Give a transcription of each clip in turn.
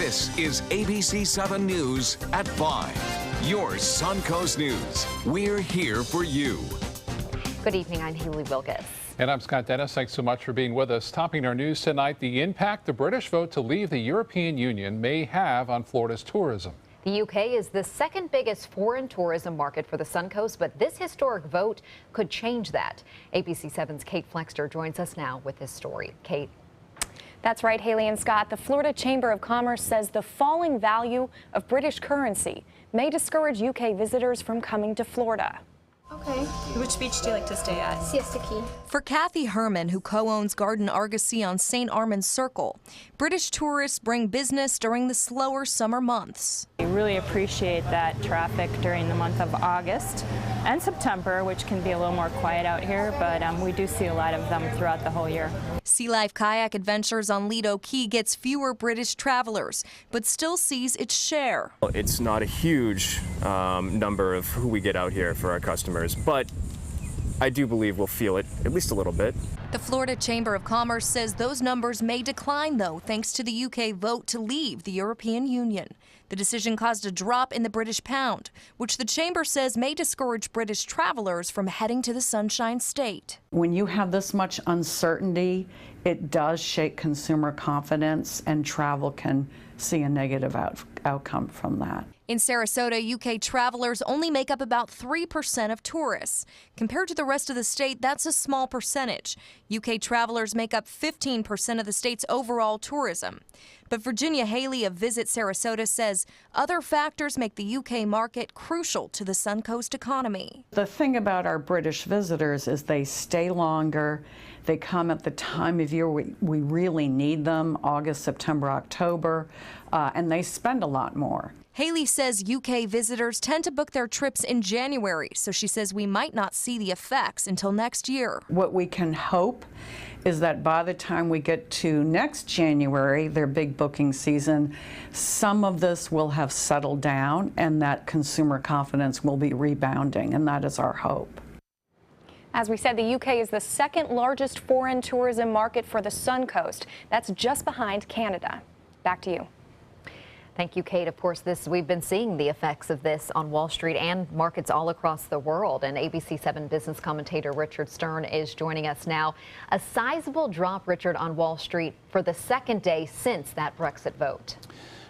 This is ABC 7 News at 5. Your Suncoast News. We're here for you. Good evening, I'm Haley Wilkes. And I'm Scott Dennis. Thanks so much for being with us. Topping our news tonight, the impact the British vote to leave the European Union may have on Florida's tourism. The UK is the second biggest foreign tourism market for the Suncoast, but this historic vote could change that. ABC 7's Kate Flexter joins us now with this story. Kate. That's right, Haley and Scott. The Florida Chamber of Commerce says the falling value of British currency may discourage UK visitors from coming to Florida. Okay. Which beach do you like to stay at? Siesta Key. For Kathy Herman, who co-owns Garden Argosy on St. Armand's Circle, British tourists bring business during the slower summer months. We really appreciate that traffic during the month of August and September, which can be a little more quiet out here, but we do see a lot of them throughout the whole year. Sea Life Kayak Adventures on Lido Key gets fewer British travelers, but still sees its share. It's not a huge number of who we get out here for our customers, but I do believe we'll feel it at least a little bit. The Florida Chamber of Commerce says those numbers may decline, though, thanks to the UK vote to leave the European Union. The decision caused a drop in the British pound, which the Chamber says may discourage British travelers from heading to the Sunshine State. When you have this much uncertainty, it does shake consumer confidence, and travel can see a negative outcome from that. In Sarasota, UK travelers only make up about 3% of tourists. Compared to the rest of the state, that's a small percentage. UK travelers make up 15% of the state's overall tourism. But Virginia Haley of Visit Sarasota says other factors make the UK market crucial to the Suncoast economy. The thing about our British visitors is they stay longer. They come at the time of year we really need them, August, September, October, and they spend a lot more. Haley says UK visitors tend to book their trips in January, so she says we might not see the effects until next year. What we can hope is that by the time we get to next January, their big booking season, some of this will have settled down and that consumer confidence will be rebounding, and that is our hope. As we said, the UK is the second largest foreign tourism market for the Suncoast. That's just behind Canada. Back to you. Thank you, Kate. Of course, we've been seeing the effects of this on Wall Street and markets all across the world. And ABC 7 business commentator Richard Stern is joining us now. A sizable drop, Richard, on Wall Street for the second day since that Brexit vote.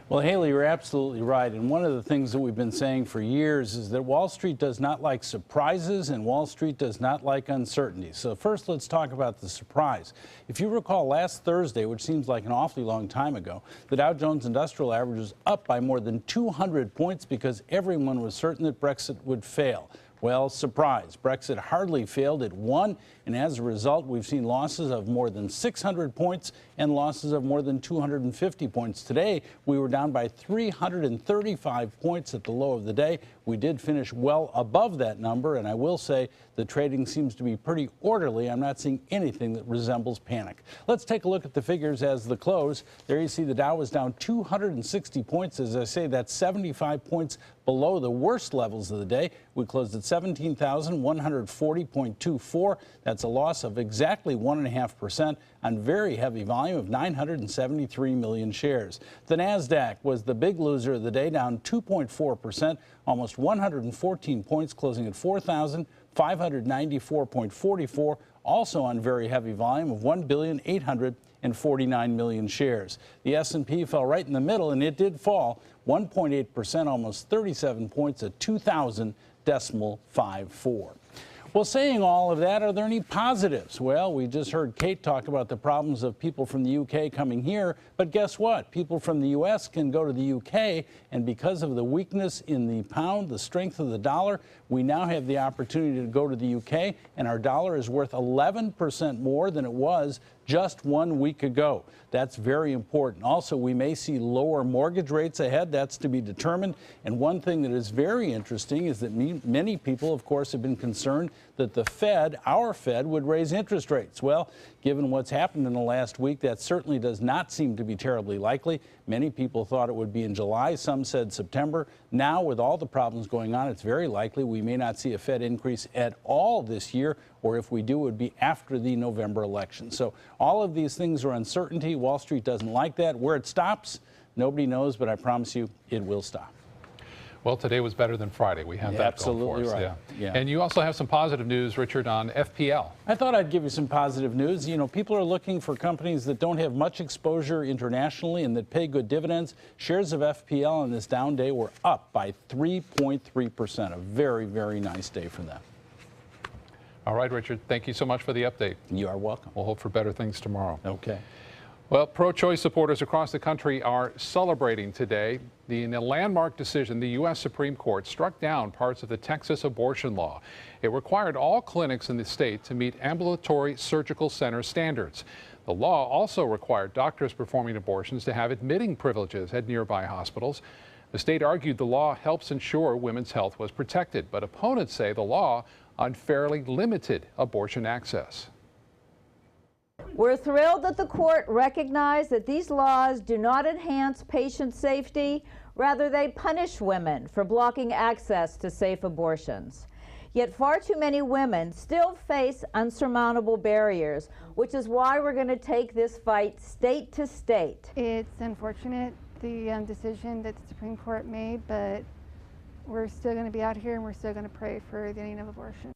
Well, Haley, you're absolutely right. And one of the things that we've been saying for years is that Wall Street does not like surprises and Wall Street does not like uncertainty. So first, let's talk about the surprise. If you recall last Thursday, which seems like an awfully long time ago, the Dow Jones Industrial Average was up by more than 200 points because everyone was certain that Brexit would fail. Well, surprise, Brexit hardly failed. It won, and as a result, we've seen losses of more than 600 points and losses of more than 250 points. Today, we were down by 335 points at the low of the day. We did finish well above that number, and I will say the trading seems to be pretty orderly. I'm not seeing anything that resembles panic. Let's take a look at the figures as the close. There you see the Dow was down 260 points. As I say, that's 75 points below the worst levels of the day. We closed at 17,140.24. That's a loss of exactly 1.5% on very heavy volume of 973 million shares. The NASDAQ was the big loser of the day, down 2.4%, almost 114 points, closing at 4,594.44, also on very heavy volume of 1,849 million shares. The S&P fell right in the middle, and it did fall 1.8%, almost 37 points at 2,000.54. Well, saying all of that, are there any positives? Well, we just heard Kate talk about the problems of people from the UK coming here, but guess what? People from the U.S. can go to the UK, and because of the weakness in the pound, the strength of the dollar, we now have the opportunity to go to the UK, and our dollar is worth 11% more than it was just 1 week ago. That's very important. Also, we may see lower mortgage rates ahead. That's to be determined. And one thing that is very interesting is that many people, of course, have been concerned that the Fed, our Fed, would raise interest rates. Well, given what's happened in the last week, that certainly does not seem to be terribly likely. Many people thought it would be in July. Some said September. Now, with all the problems going on, it's very likely we may not see a Fed increase at all this year, or if we do, it would be after the November election. So all of these things are uncertainty. Wall Street doesn't like that. Where it stops, Nobody knows, but I promise you it will stop. Well, today was better than Friday. We have that absolutely going for us. right. Yeah. And you also have some positive news, Richard, on FPL. I thought I'd give you some positive news. You know, people are looking for companies that don't have much exposure internationally and that pay good dividends. Shares of FPL on this down day were up by 3.3%. A very, very nice day for them. All right, Richard, thank you so much for the update. You are welcome. We'll hope for better things tomorrow. Okay. Well, pro-choice supporters across the country are celebrating today. In a landmark decision, the U.S. Supreme Court struck down parts of the Texas abortion law. It required all clinics in the state to meet ambulatory surgical center standards. The law also required doctors performing abortions to have admitting privileges at nearby hospitals. The state argued the law helps ensure women's health was protected, but opponents say the law unfairly limited abortion access. We're thrilled that the court recognized that these laws do not enhance patient safety. Rather, they punish women for blocking access to safe abortions. Yet far too many women still face unsurmountable barriers, which is why we're going to take this fight state to state. It's unfortunate, the decision that the Supreme Court made, but we're still going to be out here and we're still going to pray for the ending of abortion.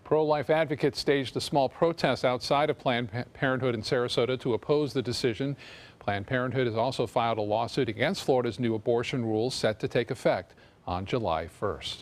Pro-life advocates staged a small protest outside of Planned Parenthood in Sarasota to oppose the decision. Planned Parenthood has also filed a lawsuit against Florida's new abortion rules set to take effect on July 1st.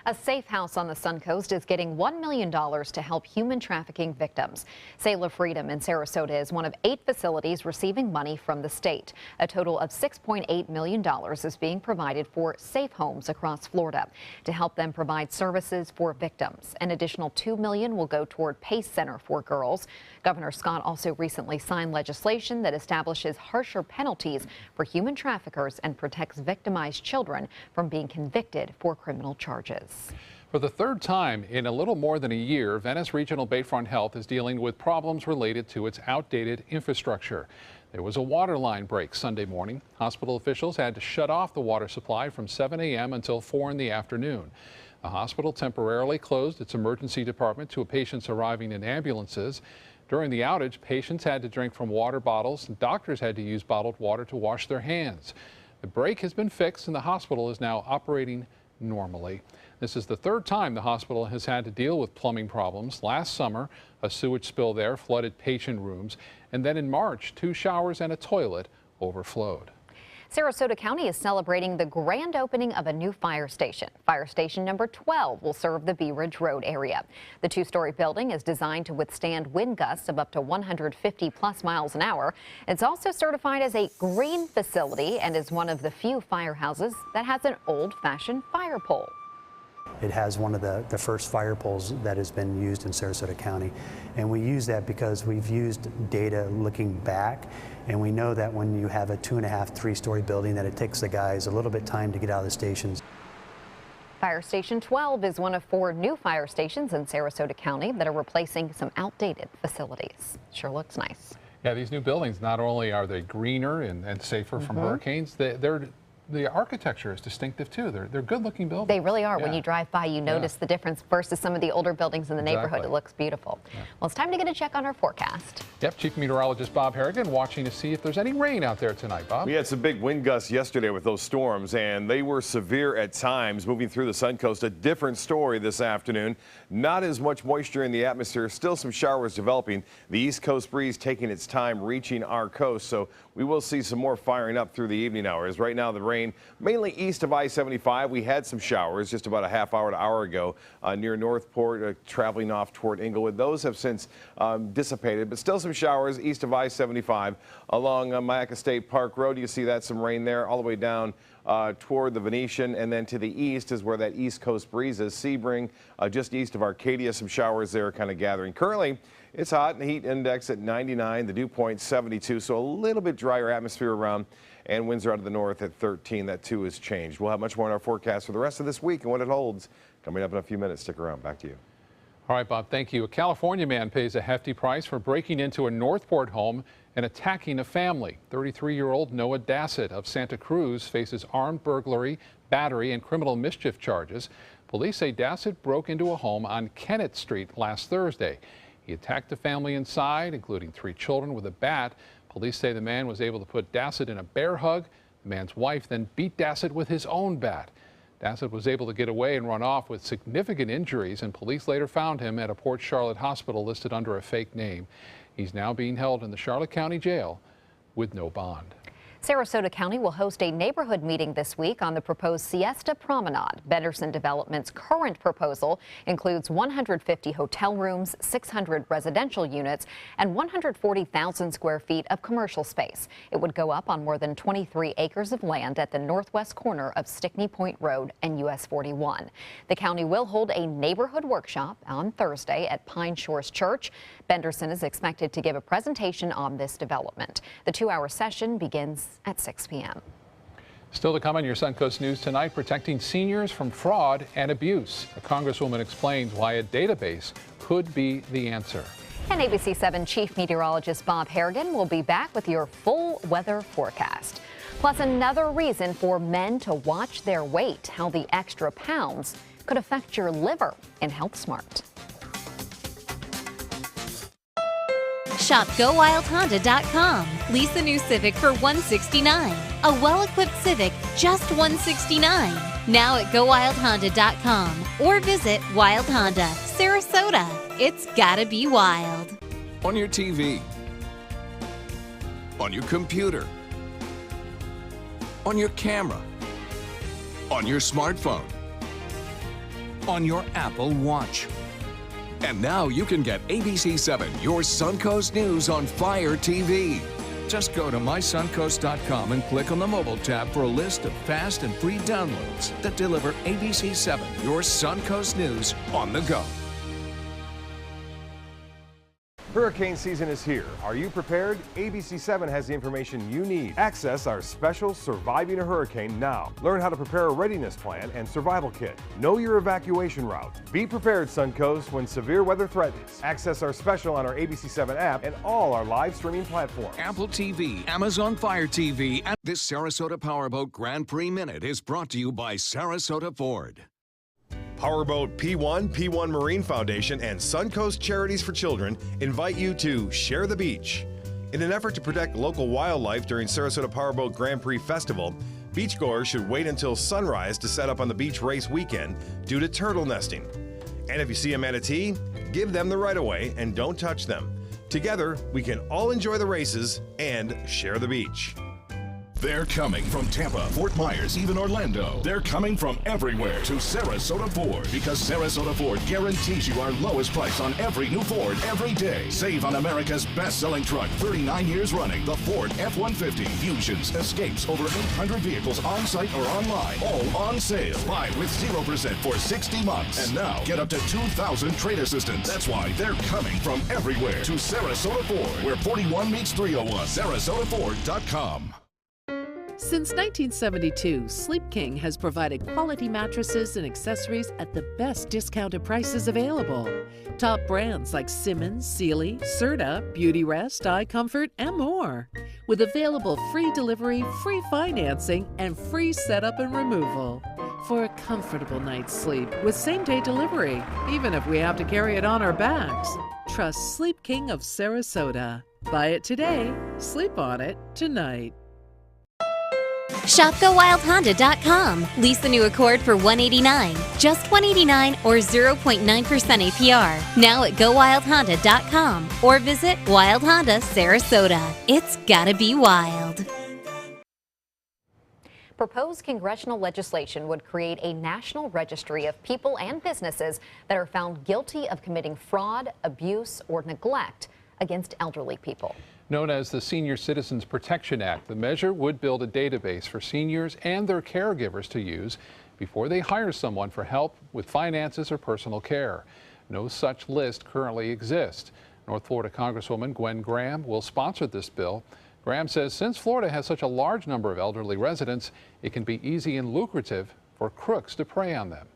A safe house on the Suncoast is getting $1 million to help human trafficking victims. Sailor Freedom in Sarasota is one of 8 facilities receiving money from the state. A total of $6.8 million is being provided for safe homes across Florida to help them provide services for victims. An additional $2 million will go toward PACE Center for girls. Governor Scott also recently signed legislation that establishes harsher penalties for human traffickers and protects victimized children from being convicted for criminal charges. For the third time in a little more than a year, Venice Regional Bayfront Health is dealing with problems related to its outdated infrastructure. There was a water line break Sunday morning. Hospital officials had to shut off the water supply from 7 a.m. until 4 in the afternoon. The hospital temporarily closed its emergency department to patients arriving in ambulances. During the outage, patients had to drink from water bottles and doctors had to use bottled water to wash their hands. The break has been fixed and the hospital is now operating normally. This is the third time the hospital has had to deal with plumbing problems. Last summer, a sewage spill there flooded patient rooms, and then in March, 2 showers and a toilet overflowed. Sarasota County is celebrating the grand opening of a new fire station. Fire station number 12 will serve the Bee Ridge Road area. The 2-story building is designed to withstand wind gusts of up to 150+ miles an hour. It's also certified as a green facility and is one of the few firehouses that has an old-fashioned fire pole. It has one of the first fire poles that has been used in Sarasota County. And we use that because we've used data looking back, and we know that when you have a 2.5, 3-story building that it takes the guys a little bit time to get out of the stations. Fire Station 12 is one of 4 new fire stations in Sarasota County that are replacing some outdated facilities. Sure looks nice. Yeah, these new buildings, not only are they greener and safer from hurricanes, the architecture is distinctive too. They're good-looking buildings. They really are. Yeah. When you drive by, you notice the difference versus some of the older buildings in the neighborhood. It looks beautiful. Yeah. Well, it's time to get a check on our forecast. Yep, Chief Meteorologist Bob Harrigan watching to see if there's any rain out there tonight, Bob. We had some big wind gusts yesterday with those storms, and they were severe at times moving through the Suncoast. A different story this afternoon. Not as much moisture in the atmosphere. Still some showers developing. The East Coast breeze taking its time reaching our coast, so we will see some more firing up through the evening hours. Right now, the rain mainly east of I-75. We had some showers just about a half hour to hour ago near Northport, traveling off toward Inglewood. Those have since dissipated, but still some showers east of I-75 along Mayaca State Park Road. You see that some rain there all the way down toward the Venetian, and then to the east is where that East Coast breeze is. Sebring, just east of Arcadia, some showers there kind of gathering. Currently, it's hot, and the heat index at 99, the dew point 72, so a little bit drier atmosphere around, and winds are out of the north at 13. That too has changed. We'll have much more in our forecast for the rest of this week and what it holds coming up in a few minutes. Stick around. Back to you. All right, Bob, thank you. A California man pays a hefty price for breaking into a Northport home and attacking a family. 33-year-old Noah Dassett of Santa Cruz faces armed burglary, battery, and criminal mischief charges. Police say Dassett broke into a home on Kennett Street last Thursday. He attacked the family inside, including 3 children, with a bat. Police say the man was able to put Dassett in a bear hug. The man's wife then beat Dassett with his own bat. Dassett was able to get away and run off with significant injuries, and police later found him at a Port Charlotte hospital listed under a fake name. He's now being held in the Charlotte County Jail with no bond. Sarasota County will host a neighborhood meeting this week on the proposed Siesta Promenade. Benderson Development's current proposal includes 150 hotel rooms, 600 residential units, and 140,000 square feet of commercial space. It would go up on more than 23 acres of land at the northwest corner of Stickney Point Road and US 41. The county will hold a neighborhood workshop on Thursday at Pine Shores Church. Benderson is expected to give a presentation on this development. The 2-hour session begins at 6 p.m. Still to come on your Suncoast News tonight, protecting seniors from fraud and abuse. A congresswoman explains why a database could be the answer. And ABC 7 Chief Meteorologist Bob Harrigan will be back with your full weather forecast. Plus, another reason for men to watch their weight, how the extra pounds could affect your liver in Health Smart. Shop GoWildHonda.com. Lease the new Civic for $169. A well-equipped Civic, just $169. Now at GoWildHonda.com or visit Wild Honda, Sarasota. It's gotta be wild. On your TV, on your computer, on your camera, on your smartphone, on your Apple Watch. And now you can get ABC 7, your Suncoast News on Fire TV. Just go to mysuncoast.com and click on the mobile tab for a list of fast and free downloads that deliver ABC 7, your Suncoast News on the go. Hurricane season is here. Are you prepared? ABC 7 has the information you need. Access our special Surviving a Hurricane now. Learn how to prepare a readiness plan and survival kit. Know your evacuation route. Be prepared, Suncoast, when severe weather threatens. Access our special on our ABC 7 app and all our live streaming platforms. Apple TV, Amazon Fire TV, and this Sarasota Powerboat Grand Prix Minute is brought to you by Sarasota Ford. Powerboat P1, P1 Marine Foundation, and Suncoast Charities for Children invite you to Share the Beach. In an effort to protect local wildlife during Sarasota Powerboat Grand Prix Festival, beachgoers should wait until sunrise to set up on the beach race weekend due to turtle nesting. And if you see a manatee, give them the right of way and don't touch them. Together, we can all enjoy the races and share the beach. They're coming from Tampa, Fort Myers, even Orlando. They're coming from everywhere to Sarasota Ford because Sarasota Ford guarantees you our lowest price on every new Ford every day. Save on America's best-selling truck, 39 years running, the Ford F-150, Fusions, Escapes, over 800 vehicles on-site or online, all on sale. Buy with 0% for 60 months. And now, get up to $2,000 trade assistance. That's why they're coming from everywhere to Sarasota Ford, where 41 meets 301. SarasotaFord.com. Since 1972, Sleep King has provided quality mattresses and accessories at the best discounted prices available. Top brands like Simmons, Sealy, Serta, Beauty Rest, Eye Comfort, and more. With available free delivery, free financing, and free setup and removal. For a comfortable night's sleep with same-day delivery, even if we have to carry it on our backs. Trust Sleep King of Sarasota. Buy it today, sleep on it tonight. Shop GoWildHonda.com. Lease the new Accord for $189. Just $189 or 0.9% APR. Now at GoWildHonda.com or visit Wild Honda Sarasota. It's gotta be wild. Proposed congressional legislation would create a national registry of people and businesses that are found guilty of committing fraud, abuse, or neglect against elderly people. Known as the Senior Citizens Protection Act, the measure would build a database for seniors and their caregivers to use before they hire someone for help with finances or personal care. No such list currently exists. North Florida Congresswoman Gwen Graham will sponsor this bill. Graham says since Florida has such a large number of elderly residents, it can be easy and lucrative for crooks to prey on them.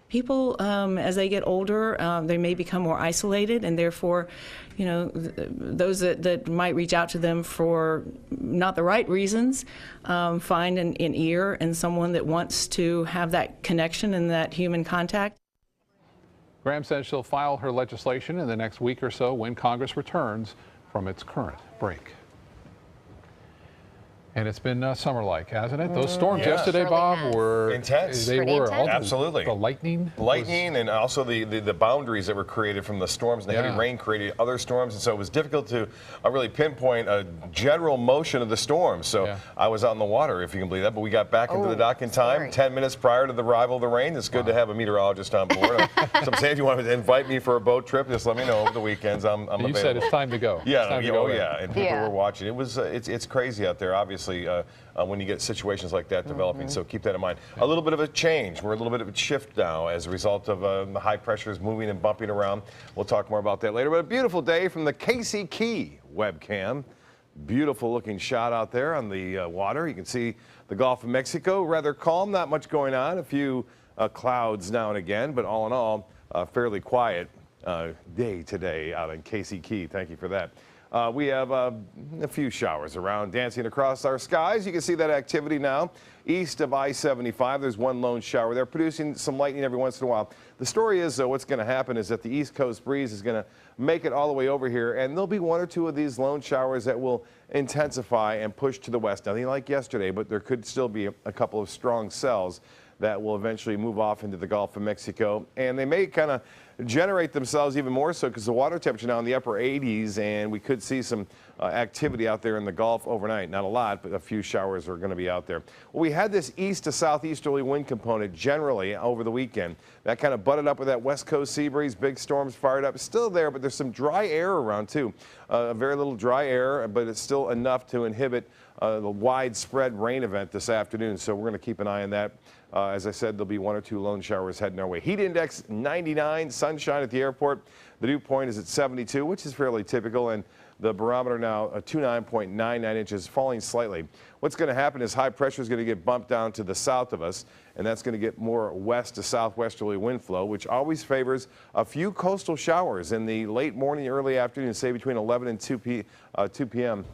People, as they get older, they may become more isolated, and therefore, you know, those that might reach out to them for not the right reasons, find an ear and someone that wants to have that connection and that human contact. Graham says she'll file her legislation in the next week or so when Congress returns from its current break. And it's been summer-like, hasn't it? Those storms yesterday, Bob, were intense. They were Absolutely. The lightning, and also the boundaries that were created from the storms and the heavy rain created other storms, and so it was difficult to really pinpoint a general motion of the storm. So I was out in the water, if you can believe that, but we got back into the dock in time, 10 minutes prior to the arrival of the rain. It's good to have a meteorologist on board. So I'm saying if you want to invite me for a boat trip, just let me know over the weekends. I'm available. You said it's time to go. Yeah, and people were watching. It was it's crazy out there, obviously. When you get situations like that developing, so keep that in mind. A little bit of a change. We're a little bit of a shift now as a result of the high pressures moving and bumping around. We'll talk more about that later. But a beautiful day from the Casey Key webcam. Beautiful looking shot out there on the water. You can see the Gulf of Mexico, rather calm, not much going on. A few clouds now and again, but all in all, fairly quiet day today out in Casey Key. Thank you for that. We have a few showers around dancing across our skies. You can see that activity now east of I-75. There's one lone shower there, producing some lightning every once in a while. The story is, though, what's going to happen is that the East Coast breeze is going to make it all the way over here, and there'll be one or two of these lone showers that will intensify and push to the west. Nothing like yesterday, but there could still be a couple of strong cells that will eventually move off into the Gulf of Mexico, and they may kind of generate themselves even more so because the water temperature now in the upper 80s, and we could see some activity out there in the Gulf overnight. Not a lot, but a few showers are going to be out there. Well, we had this east to southeasterly wind component generally over the weekend. That kind of butted up with that west coast sea breeze. Big storms fired up. It's still there, but there's some dry air around too. Very little dry air, but it's still enough to inhibit the widespread rain event this afternoon. So we're going to keep an eye on that. As I said, there'll be one or two lone showers heading our way. Heat index 99, sunshine at the airport. The dew point is at 72, which is fairly typical, and the barometer now 29.99 inches, falling slightly. What's going to happen is high pressure is going to get bumped down to the south of us, and that's going to get more west to southwesterly wind flow, which always favors a few coastal showers in the late morning, early afternoon, say between 11 and 2 p.m.,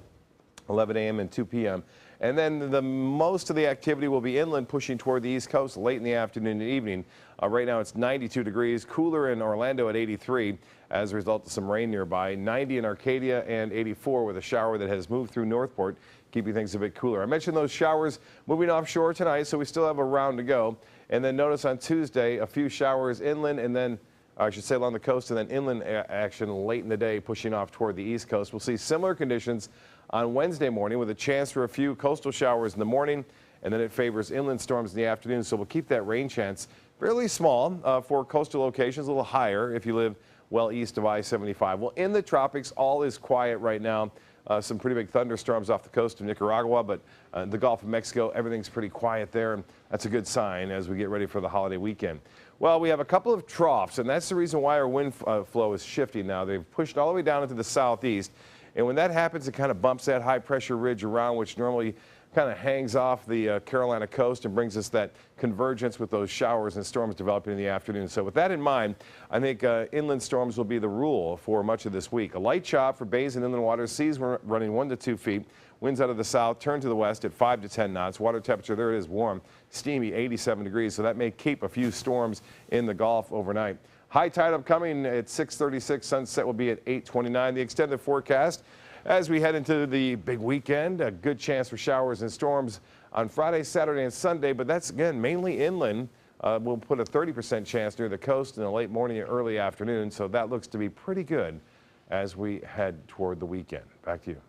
11 a.m. and 2 p.m. And then most of the activity will be inland, pushing toward the east coast late in the afternoon and evening. Right now it's 92 degrees, cooler in Orlando at 83 as a result of some rain nearby, 90 in Arcadia and 84 with a shower that has moved through Northport, keeping things a bit cooler. I mentioned those showers moving offshore tonight, so we still have a round to go. And then notice on Tuesday, a few showers inland, and then I should say along the coast, and then inland action late in the day pushing off toward the east coast. We'll see similar conditions on Wednesday morning with a chance for a few coastal showers in the morning, and then it favors inland storms in the afternoon. So we'll keep that rain chance fairly small for coastal locations, a little higher if you live well east of I-75. Well, in the tropics, all is quiet right now. Some pretty big thunderstorms off the coast of Nicaragua, but the Gulf of Mexico, everything's pretty quiet there, and that's a good sign as we get ready for the holiday weekend. Well, we have a couple of troughs, and that's the reason why our wind flow is shifting now. They've pushed all the way down into the southeast, and when that happens, it kind of bumps that high pressure ridge around, which normally kind of hangs off the Carolina coast and brings us that convergence with those showers and storms developing in the afternoon. So with that in mind, I think inland storms will be the rule for much of this week. A light chop for bays and inland waters, seas running 1 to 2 feet. Winds out of the south, turn to the west at 5 to 10 knots. Water temperature, there it is, warm, steamy, 87 degrees. So that may keep a few storms in the Gulf overnight. High tide upcoming at 6:36. Sunset will be at 8:29. The extended forecast as we head into the big weekend, a good chance for showers and storms on Friday, Saturday, and Sunday, but that's, again, mainly inland. We'll put a 30% chance near the coast in the late morning and early afternoon, so that looks to be pretty good as we head toward the weekend. Back to you.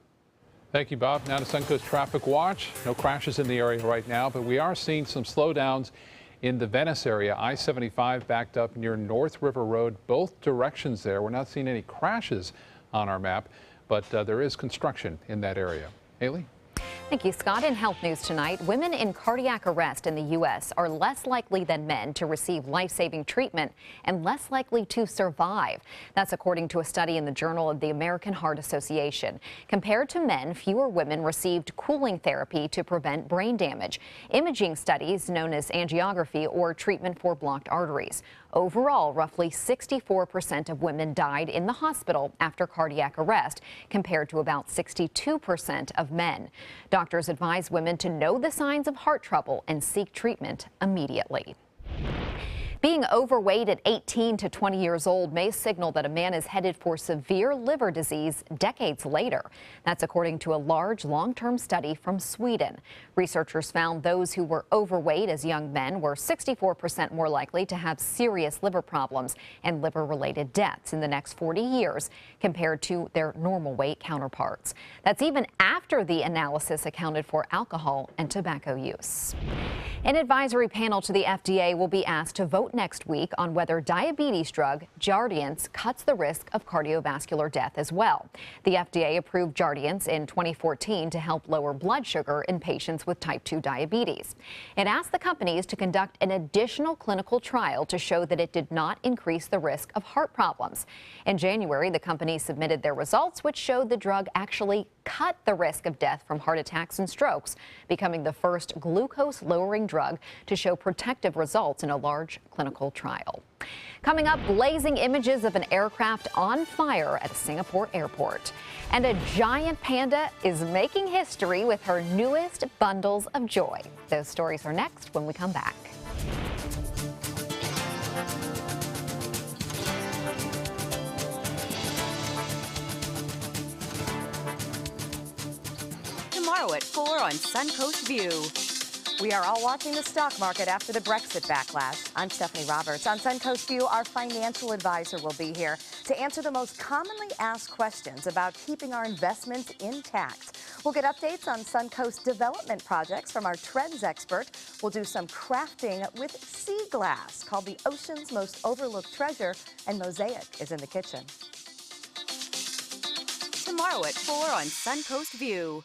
Thank you, Bob. Now to Suncoast Traffic Watch. No crashes in the area right now, but we are seeing some slowdowns in the Venice area. I-75 backed up near North River Road, both directions there. We're not seeing any crashes on our map, but there is construction in that area. Haley? Thank you, Scott. In health news tonight, women in cardiac arrest in the U.S. are less likely than men to receive life-saving treatment and less likely to survive. That's according to a study in the Journal of the American Heart Association. Compared to men, fewer women received cooling therapy to prevent brain damage, imaging studies known as angiography, or treatment for blocked arteries. Overall, roughly 64% of women died in the hospital after cardiac arrest, compared to about 62% of men. Doctors advise women to know the signs of heart trouble and seek treatment immediately. Being overweight at 18 to 20 years old may signal that a man is headed for severe liver disease decades later. That's according to a large long-term study from Sweden. Researchers found those who were overweight as young men were 64% more likely to have serious liver problems and liver-related deaths in the next 40 years compared to their normal weight counterparts. That's even after the analysis accounted for alcohol and tobacco use. An advisory panel to the FDA will be asked to vote next week on whether diabetes drug Jardiance cuts the risk of cardiovascular death as well. The FDA approved Jardiance in 2014 to help lower blood sugar in patients with type 2 diabetes. It asked the companies to conduct an additional clinical trial to show that it did not increase the risk of heart problems. In January, the companies submitted their results, which showed the drug actually cut the risk of death from heart attacks and strokes, becoming the first glucose-lowering drug to show protective results in a large clinical trial. Coming up, blazing images of an aircraft on fire at a Singapore airport. And a giant panda is making history with her newest bundles of joy. Those stories are next when we come back. Tomorrow at 4 on Suncoast View. We are all watching the stock market after the Brexit backlash. I'm Stephanie Roberts. On Suncoast View, our financial advisor will be here to answer the most commonly asked questions about keeping our investments intact. We'll get updates on Suncoast development projects from our trends expert. We'll do some crafting with sea glass, called the ocean's most overlooked treasure, and Mosaic is in the kitchen. Tomorrow at 4 on Suncoast View.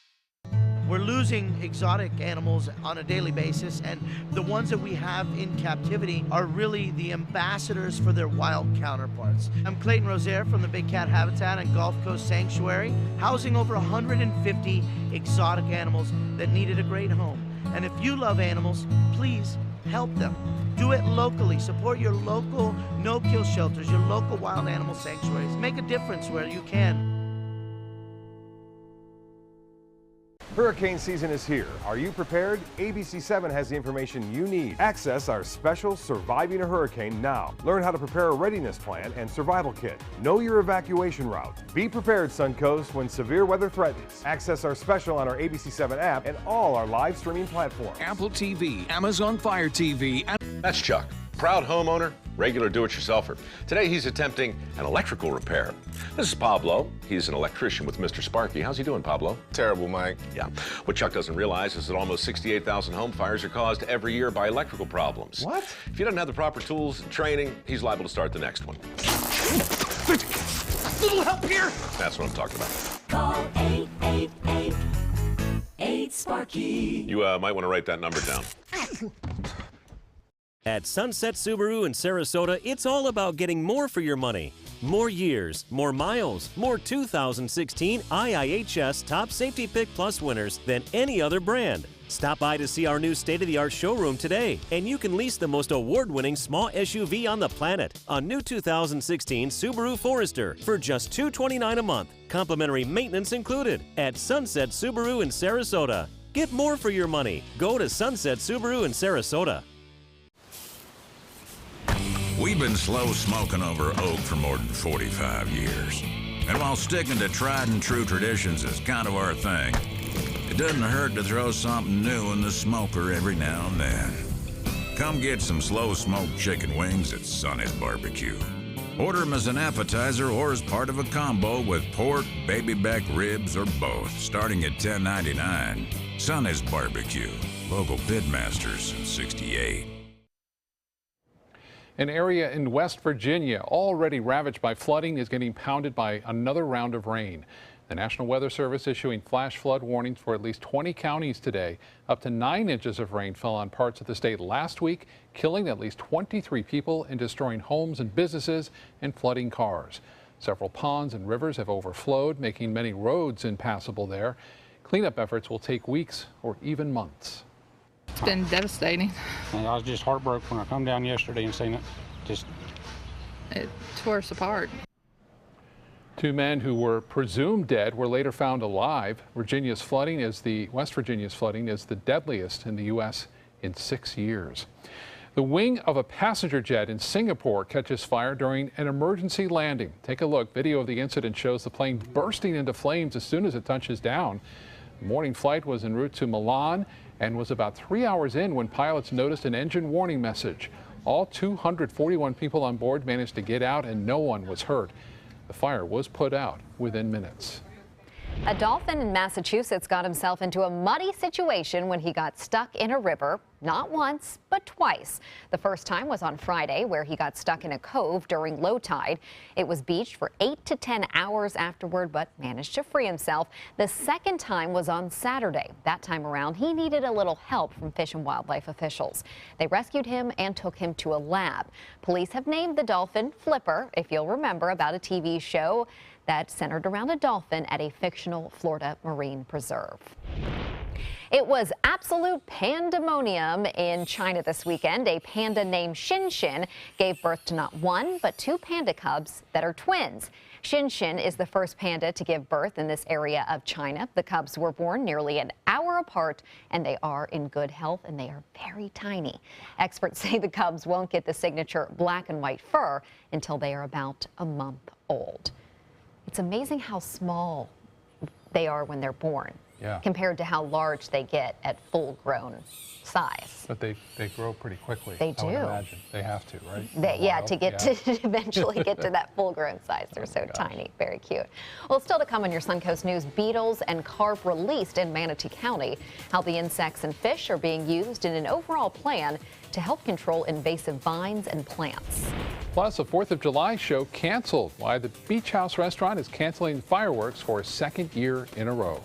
We're losing exotic animals on a daily basis, and the ones that we have in captivity are really the ambassadors for their wild counterparts. I'm Clayton Rozier from the Big Cat Habitat and Gulf Coast Sanctuary, housing over 150 exotic animals that needed a great home. And if you love animals, please help them. Do it locally. Support your local no-kill shelters, your local wild animal sanctuaries. Make a difference where you can. Hurricane season is here. Are you prepared? ABC7 has the information you need. Access our special Surviving a Hurricane now. Learn how to prepare a readiness plan and survival kit. Know your evacuation route. Be prepared, Suncoast, when severe weather threatens. Access our special on our ABC7 app and all our live streaming platforms. Apple TV, Amazon Fire TV. That's Chuck, proud homeowner, regular do-it-yourselfer. Today he's attempting an electrical repair. This is Pablo. He's an electrician with Mr. Sparky. How's he doing, Pablo? Terrible, Mike. Yeah. What Chuck doesn't realize is that almost 68,000 home fires are caused every year by electrical problems. What? If he doesn't have the proper tools and training, he's liable to start the next one. Little help here. That's what I'm talking about. Call 888-8-SPARKY. You might want to write that number down. At Sunset Subaru in Sarasota, it's all about getting more for your money. More years, more miles, more 2016 IIHS Top Safety Pick Plus winners than any other brand. Stop by to see our new state-of-the-art showroom today, and you can lease the most award-winning small SUV on the planet, a new 2016 Subaru Forester, for just $229 a month. Complimentary maintenance included at Sunset Subaru in Sarasota. Get more for your money. Go to Sunset Subaru in Sarasota. We've been slow smoking over oak for more than 45 years. And while sticking to tried and true traditions is kind of our thing, it doesn't hurt to throw something new in the smoker every now and then. Come get some slow smoked chicken wings at Sonny's Barbecue. Order them as an appetizer or as part of a combo with pork, baby back ribs, or both, starting at $10.99. Sonny's Barbecue, local pitmasters since '68. An area in West Virginia already ravaged by flooding is getting pounded by another round of rain. The National Weather Service issuing flash flood warnings for at least 20 counties today. Up to 9 inches of rain fell on parts of the state last week, killing at least 23 people and destroying homes and businesses and flooding cars. Several ponds and rivers have overflowed, making many roads impassable there. Cleanup efforts will take weeks or even months. It's been devastating. And I was just heartbroken when I come down yesterday and seen it. It tore us apart. 2 men who were presumed dead were later found alive. West Virginia's flooding is the deadliest in the U.S. in 6 years. The wing of a passenger jet in Singapore catches fire during an emergency landing. Take a look. Video of the incident shows the plane bursting into flames as soon as it touches down. The morning flight was en route to Milan and was about 3 hours in when pilots noticed an engine warning message. All 241 people on board managed to get out and no one was hurt. The fire was put out within minutes. A dolphin in Massachusetts got himself into a muddy situation when he got stuck in a river, not once, but twice. The first time was on Friday, where he got stuck in a cove during low tide. It was beached for 8 to 10 hours afterward, but managed to free himself. The second time was on Saturday. That time around, he needed a little help from Fish and Wildlife officials. They rescued him and took him to a lab. Police have named the dolphin Flipper, if you'll remember, about a TV show that centered around a dolphin at a fictional Florida marine preserve. It was absolute pandemonium in China this weekend. A panda named Xinxin gave birth to not one, but 2 panda cubs that are twins. Xinxin is the first panda to give birth in this area of China. The cubs were born nearly an hour apart, and they are in good health, and they are very tiny. Experts say the cubs won't get the signature black and white fur until they are about a month old. It's amazing how small they are when they're born, compared to how large they get at full-grown size. But they grow pretty quickly. They do. I would imagine. They have to, right? To eventually get to that full-grown size. They're so tiny. Very cute. Well, still to come on your Suncoast News, beetles and carp released in Manatee County. How the insects and fish are being used in an overall plan to help control invasive vines and plants. Plus, a 4th of July show canceled. Why the Beach House restaurant is canceling fireworks for a second year in a row.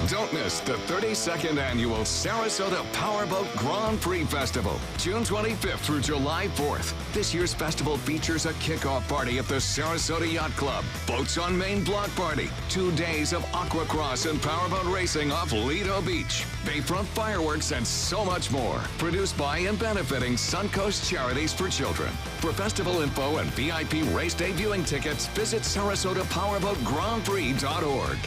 Don't miss the 32nd annual Sarasota Powerboat Grand Prix Festival, June 25th through July 4th. This year's festival features a kickoff party at the Sarasota Yacht Club, Boats on Main block party, 2 days of aquacross and powerboat racing off Lido Beach, bayfront fireworks, and so much more. Produced by and benefiting Suncoast Charities for Children. For festival info and VIP race day viewing tickets, visit SarasotaPowerboatGrandPrix.org.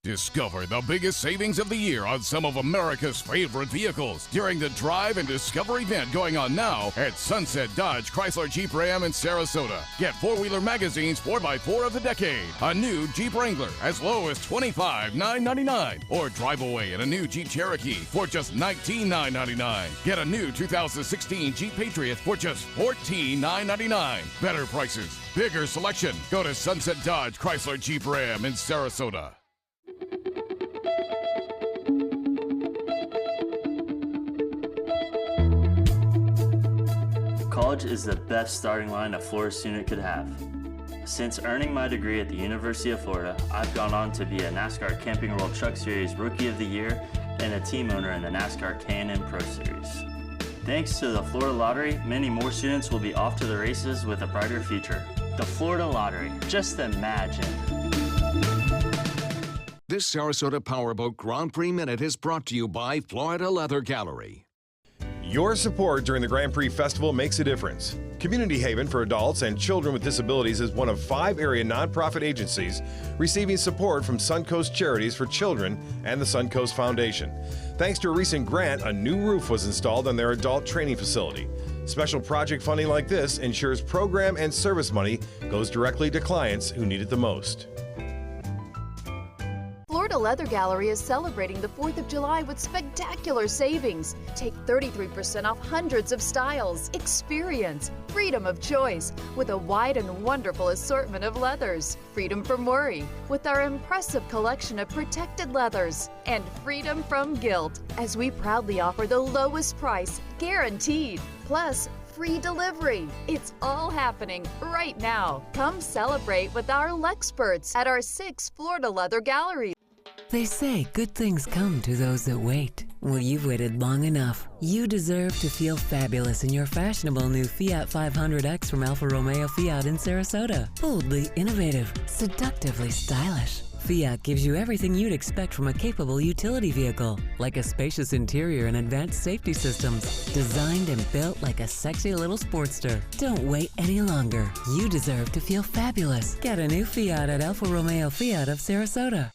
Discover the biggest savings of the year on some of America's favorite vehicles during the Drive and Discover event going on now at Sunset Dodge Chrysler Jeep Ram in Sarasota. Get 4-Wheeler Magazine's 4x4 of the decade, a new Jeep Wrangler as low as $25,999, or drive away in a new Jeep Cherokee for just $19,999. Get a new 2016 Jeep Patriot for just $14,999. Better prices, bigger selection. Go to Sunset Dodge Chrysler Jeep Ram in Sarasota. College is the best starting line a Florida student could have. Since earning my degree at the University of Florida, I've gone on to be a NASCAR Camping World Truck Series Rookie of the Year and a team owner in the NASCAR K&N Pro Series. Thanks to the Florida Lottery, many more students will be off to the races with a brighter future. The Florida Lottery, just imagine. This Sarasota Powerboat Grand Prix Minute is brought to you by Florida Leather Gallery. Your support during the Grand Prix Festival makes a difference. Community Haven for Adults and Children with Disabilities is one of 5 area nonprofit agencies receiving support from Suncoast Charities for Children and the Suncoast Foundation. Thanks to a recent grant, a new roof was installed on their adult training facility. Special project funding like this ensures program and service money goes directly to clients who need it the most. Florida Leather Gallery is celebrating the 4th of July with spectacular savings. Take 33% off hundreds of styles. Experience freedom of choice with a wide and wonderful assortment of leathers. Freedom from worry with our impressive collection of protected leathers. And freedom from guilt as we proudly offer the lowest price guaranteed. Plus, free delivery. It's all happening right now. Come celebrate with our Lexperts at our 6 Florida Leather Galleries. They say good things come to those that wait. Well, you've waited long enough. You deserve to feel fabulous in your fashionable new Fiat 500X from Alfa Romeo Fiat in Sarasota. Boldly innovative, seductively stylish. Fiat gives you everything you'd expect from a capable utility vehicle, like a spacious interior and advanced safety systems, designed and built like a sexy little Sportster. Don't wait any longer. You deserve to feel fabulous. Get a new Fiat at Alfa Romeo Fiat of Sarasota.